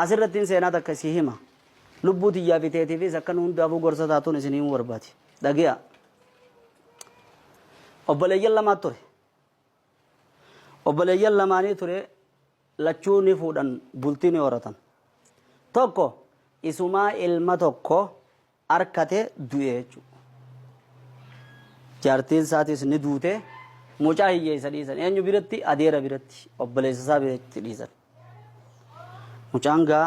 asirrattiin seenaa takka si hima lubbuu tiyyaa fiteetiifis akka nu hundaafuu gorsa taatuun isinii mu barbaadi dhagi'a obboleeyyan lamaa ture obboleeyyan lamaanii ture lachuu ni fuudhan bultii ni horatan tokko isumaa ilma tokko arkate du'e jechuudha jaartiin isaatis ni duute mucaa hiyyeessa dhiisan eenyu biratti adeera biratti obboleessa isaa biratti dhiisan mucaan gaa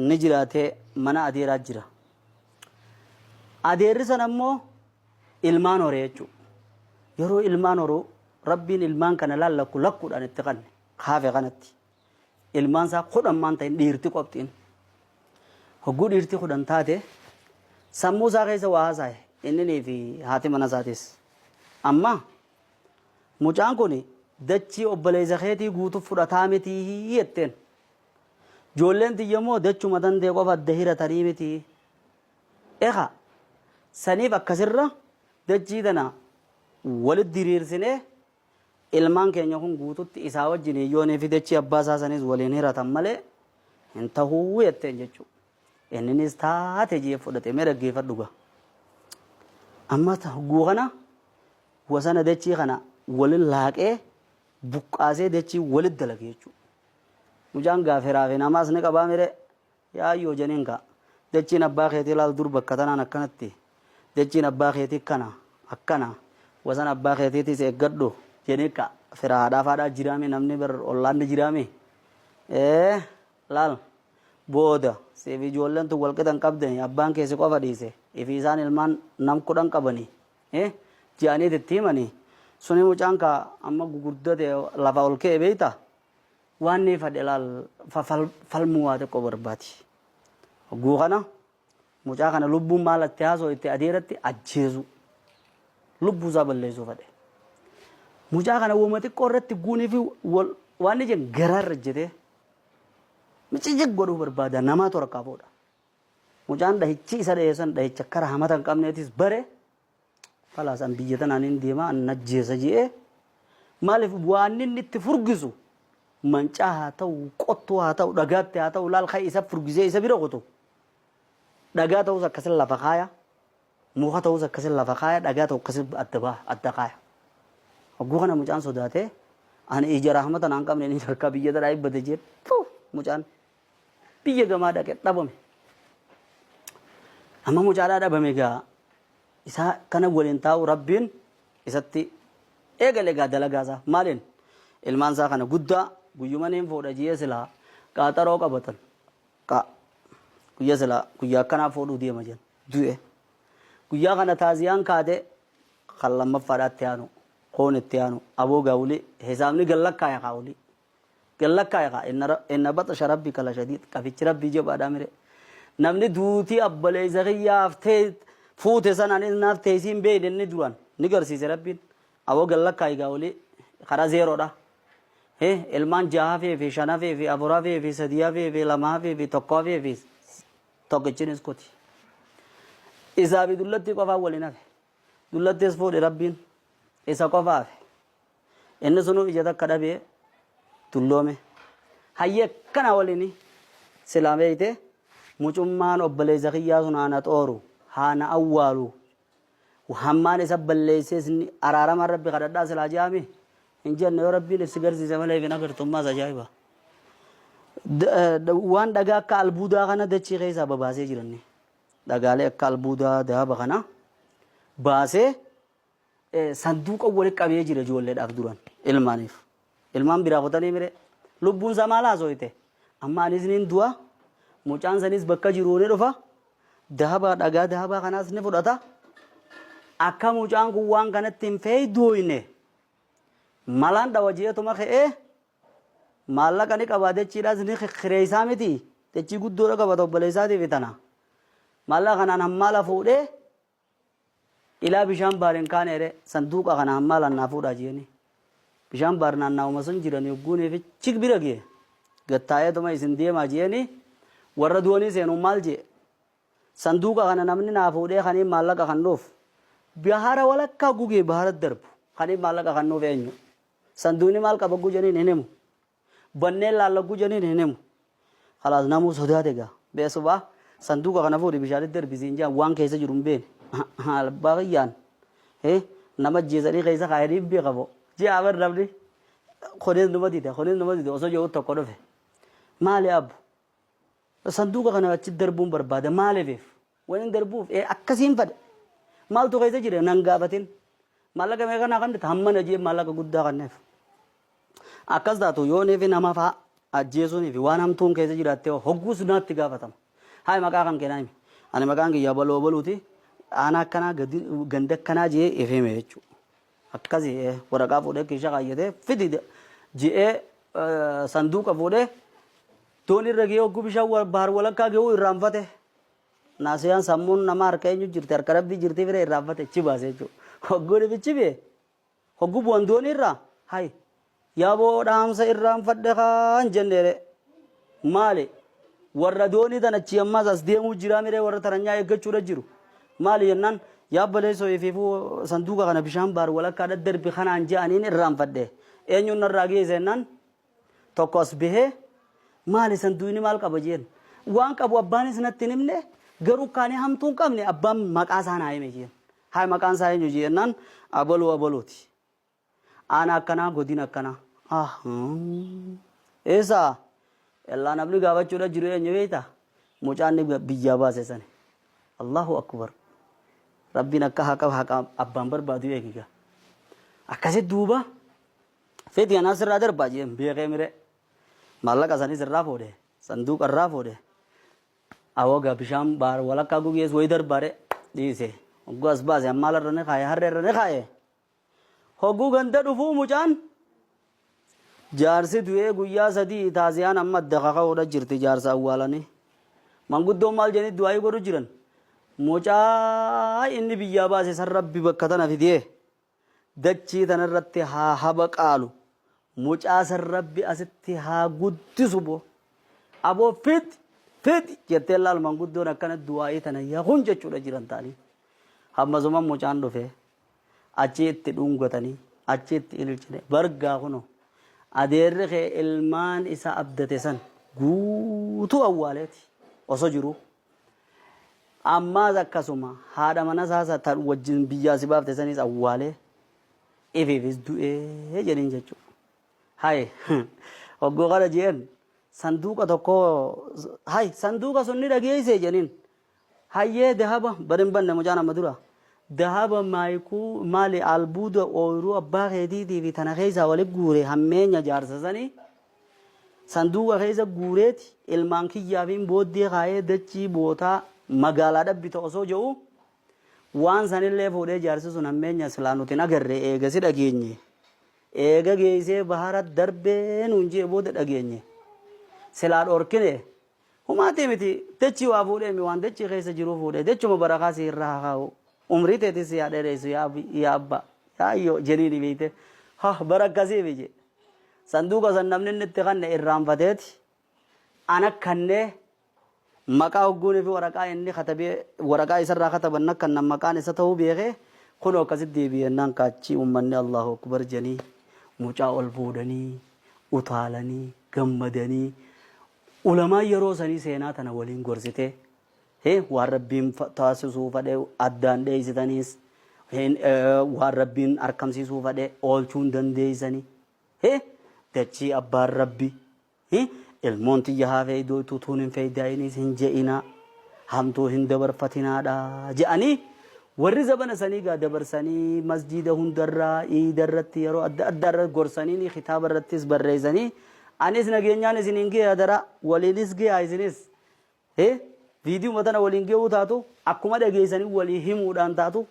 ni jiraatee mana adeeraa jira adeerri san ammoo ilmaan horee jechuudha yeroo ilmaan horuu rabbiin ilmaan kana lakkuudhaan itti qanne kaafe kanatti ilmaan isaa kudhan ta'in dhiirti qophiin hogguu dhiirti kudhan taate sammuu isaa keessa waa haasa'e inni fi haati mana isaatis amma mucaan kun dachii obboleessa keetii guutuu fudhataa mitii jetteen ijoolleen tiyyamoo dachuma dandee qofa adda hiratanii miti eha saniif akkasirra dachii tana walitti diriirsinee ilmaan keenya kun guututti isaa wajjin hiyyoonii fi dachii abbaa isaa sanis waliin hiratan malee hin tahuu jetteen jechuudha inninis taate jee fudhate mee dhaggeeffadhu gaa amma tahuu kana wasana dachii kana walin laaqee buqqaasee dachii walitti dalage jechuudha mucaan gaaferaaf namaas ni qabaa mire yaayyoo janiin ka dachiin abbaa keetii laal dur bakka tanaan akkanatti dachiin abbaa keetii kana akkana wasan abbaa keetiitis eeggadhu janii ka fira haadhaa jiraame namni bar ollaan jiraame laal booda seef ijoolleen tun walqixan qabdani abbaan keessi qofa dhiise ifi isaan ilmaan nam kudhan qabani ji'aniit itti himani suni mucaan ka amma gurguddate lafa ol ka'e beeyta waan ni fadhe laal falmuu waa xiqqoo barbaati hogguu kana mucaa kana lubbuun maal itti haasoo itti adeeratti ajjeesu lubbuu isaa balleessuu fadhe mucaa kana wooma xiqqoo irratti guunii fi waan ijeen garaarra jete miccijig godhuu barbaada namaa torkaa fuudha mucaan dhahichi isa dhaheessan dhahicha kara hamata hin qabneetis bare falaasan biyya tanaan hin deemaa an ajjeesa je'e maaliif waan inni itti furgisu mancaa haa ta'u qottuu haa ta'u dhagaatti haa ta'u laal isa furgisee isa bira qotu dhagaa ta'us akkasin lafa kaaya muka ta'us akkasin lafa kaaya dhagaa ta'u akkasin adda kaaya hogguu kana mucaan sodaatee ani ija rahmatan an qabne ni harka biyya tanaa ibbate jee mucaan biyya gamaa dhaqe dhabame amma mucaadhaa dhabame gaa isaa kana waliin taa'u rabbiin isatti eegale gaa dalagaasaa maaliin ilmaan isaa kana guddaa guyyumaniin fuudha jiyee silaa qaaxaroo qabatan guyyaa silaa guyyaa akkanaa fuudhuu deema jen du'e guyyaa kana taaziyaan kaate kan lammaffaadhaatti aanu koon itti aanu aboo gaawuli hisaabni gallakkaaya kaawuli gallakkaaya kaa inna baxasha rabbi kala shadiid qafichi rabbii jabaadhaa mire namni duutii abboleessa kiyyaaf ta'e fuute sanaan naaf teessiin beeyne inni duraan ni garsiise rabbiin aboo gallakkaaya gaawuli karaa zeeroodha ilmaan jaha fi shana fi afura fi sadiya fi lama fi tokko fi tokkichinis kuti isaa fi dullatti qofaa waliin hafe dullattis fuudhe rabbiin isa qofaaf inni sunu ija takka dhabee tulloome hayyee kana waliin silaameeyte mucummaan obboleessa kiyyaa sun haana xooru haana awwaalu hammaan isa balleessee araaramaan rabbi kadhadhaa silaa jaame hin jenne yoo rabbiin ibsi garsiise malee fi nagartummaas ajaa'iba waan dhagaa akka albuudaa kana dachii keessaa babaasee jiranne dhagaalee akka albuudaa daaba kana baasee sanduuqa walitti qabee jira ijoolleedhaaf duran ilmaaniif ilmaan biraa kutanii mire lubbuun isaa maal haasooyte amma anis nin du'a mucaan sanis bakka jiruu ni dhufa dahabaa dhagaa dahabaa kanaas ni fudhata akka mucaan kun waan kanatti hin fayyadooyne malaan dhawajeetuma ka'ee maallaqa ni qabaa dachiidhaas ni kireessaa miti dachii guddoodha qabata obboleessaatiif tana maallaqa kanaan hammaala fuudhee ilaa bishaan baariin kaaneere sanduuqa kana hammaalaan naa fuudhaa jeeni bishaan baar naannaa'uma sun jiran yogguunii fi chik bira gee gattaa'eetuma isin deemaa jeeni warra du'anii seenuun maal jee sanduuqa kana namni naa fuudhee kaniin maallaqa kan dhuuf bahara walakkaa gugee bahara darbu kaniin maallaqa kan dhuuf eenyu sanduuqni maal qaba gujaniin hin himu banneen laallaggu janiin hin himu خلاص نامو صداتك بيسوبا صندوق أنا فوري بشارة درب زينجا وان كيسة جرم بين الباقيان إيه نما جيزاني كيسة خيرين بيقبو جي أمر ربني خونين نمدي ده خونين نمدي ده أصلا جو تقول فيه مالي أبو صندوق أنا أشد دربون بربادة مالي فيه وين دربوف إيه أكسين فد مال تو كيسة جري نانغابتين مالك ميغا ناقن تهمن أجيب مالك قد غنف أكاس داتو يوني في نما فا أجيسوني في وانام تون كيسة جراتي هوغوس نات تغافتم هاي مكان كنايم أنا مكان كي يابلو بلوتي أنا كنا غندك كنا جي إفهمه يجو أكاسي ورقة فوده كيشا قايده فدي جي صندوق فوده توني رجيو كوبيشا بار ولا كاجو إرامفته ناسيان سامون نمار كأنه جرت أركرب دي جرتي فيره إرامفته تشيباسه جو هوغوري بتشيبه هوغو بوندوني را هاي يابو دامسا إرامفته خان جندره مالي warra doonii tana achi ammaas as deemuu jira miree warra taranyaa eeggachuudha jiru maali jennaan yaabbalee so'eefiifuu sanduuqa kana bishaan baar walakkaa daddarbi kanaan je'aniin irraanfadhe eenyuun narraa geesse jennaan tokko as bahee maali sanduuqni maal qaba jeen waan qabu abbaanis natti hin himne garuu kaanii hamtuu hin qabne abbaan maqaa isaa naa hime jeen haa maqaan isaa eenyu jennaan abaluu abaluuti ana akkanaa godina akkanaa eessaa الله نبلي قابل شورا جريه نجيتا مجاني بيجابا سيسانه الله أكبر ربنا كها أبامبر بادو يكيكا أكاسي دوبا فيدي أنا سر رادر باجي بيجي ميره مالا كاساني سر رافوده صندوق الرافوده أوغا بشام بار ولا كاغو يس ويدر باره ديسه غاز باز مالا رنه خايه هر رنه خايه هوغو غندا دفو مجان jaarsi du'ee guyyaa sadii taasiyaan amma daqiiqaa oda jirti jaarsa awwaalanii manguddoo maal jedhanii du'aa godhu jiran mucaa inni biyyaa baase san rabbi bakka tana fidee dachii tanarratti haa haba qaalu mucaa san rabbi asitti haa guddisu bo aboo fiti jettee laal manguddoon akkana du'aa tana yaaqun jechuudha jiran ta'anii hammasuma mucaan dhufee achi itti dhungatanii achi itti ililchine bargaa kunoo adeerri kee ilmaan isa abdate san guutuu awwaaleeti osoo jiru ammaas akkasuma haadha mana isaa tan wajjin biyyaa si baafte sanis awwaalee ifiifis du'ee jedhin jechuudha hay oggoo kana jeen sanduuqa tokko hay sanduuqa sunni dhageesse jedhin hayyee dahaba barin banne mucaan amma dura dahaba maayiku maali albuuda ooyiruu abbaa keetiitii fi tana keessa walitti guure hammeenya jaarsa sanii sanduuqa keessa guureeti ilmaan kiyyaafiin booddee kaayee dachii bootaa magaalaa dhabbita osoo jedhu waan sanillee fuudhee jaarsi sun hammeenya silaa nuti agarre eega si dhageenye eega geessee bahara darbee nuun jee booda dhageenye silaa dhorkine humaatee miti dachii waa fuudhee mi waan dachii keessa jiru fuudhee dachuma barakaa si irraa kaa'u umrii teetis yaa dheeressu yaa abba yaa iyo jeniini beeyte ha barakkasii biyye sanduuqa san namni inni itti kanne irraanfateeti ana kannee maqaa hogguunii fi waraqaa inni katabee waraqaa isarraa kataban akkanna maqaan isa ta'uu beekee kun akkasitti deebi'ennaan kaachii uummanni allahu akbar janii mucaa ol fuudhanii utaalanii gammadanii ulamaa yeroo sanii seenaa tana waliin gorsitee waan rabbiin taasisuu fadhe addaan dheeysitanis waan rabbiin arkamsiisuu fadhe oolchuun dandeeysanii dachii abbaan rabbi ilmoon tiyya haa feeydoo tutuun hin feeydaayinis hin je'inaa hamtuu hin dabarfatinaadha je'anii warri zabana sanii gaa dabarsanii masjida hundarraa iidarratti yeroo adda addaarra gorsanii kitaaba irrattis barreessanii anis nageenyaan isin hin gee adara waliinis gee isinis viidiyoo matana waliin gee taatu akkuma dhageessanii walii himuudhaan taatu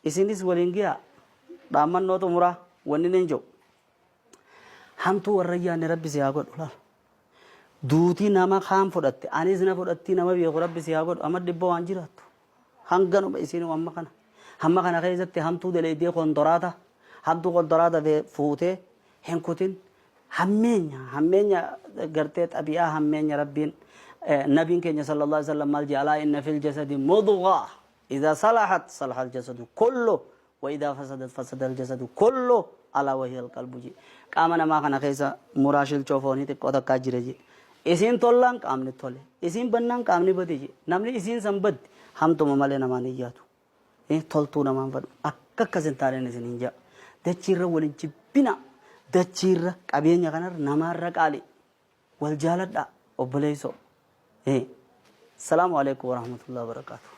isinis waliin gee dhaamannoo xumuraa wanni nin jiru hamtuu warra yaanne rabbi si haa godhu laal duutii nama kaan fudhatte anis na fudhatti nama beeku rabbi si haa godhu amma dhibba waan jiraattu hanganuma isinuu amma kana keessatti hamtuu daleedee kontoraata hamtuu kontoraata fuutee hin kutin hammeenya gartee xabi'aa hammeenya rabbiin نبي كان صلى الله عليه وسلم مال جعل إن في الجسد مضغة إذا صلحت صلح الجسد كله وإذا فسدت فسد الجسد كله ألا وهي القلب جي كامنا ما كان خيسا مراشل شوفوني تقطع كاجرجي Isiin tollaan qaamni tole. Isiin bannaan qaamni bade. Namni isiin san badde hamtuma malee namaan iyyaatu. Toltuu namaan fadhu. Akka akkasin taaneen isin hin jaa. Dachiirra waliin jibbina. Dachiirra qabeenya kanarra namaarra qaali. Wal jaaladhaa obboleessoo. Salaamu alaikum warahmatullahi wabarakatuh.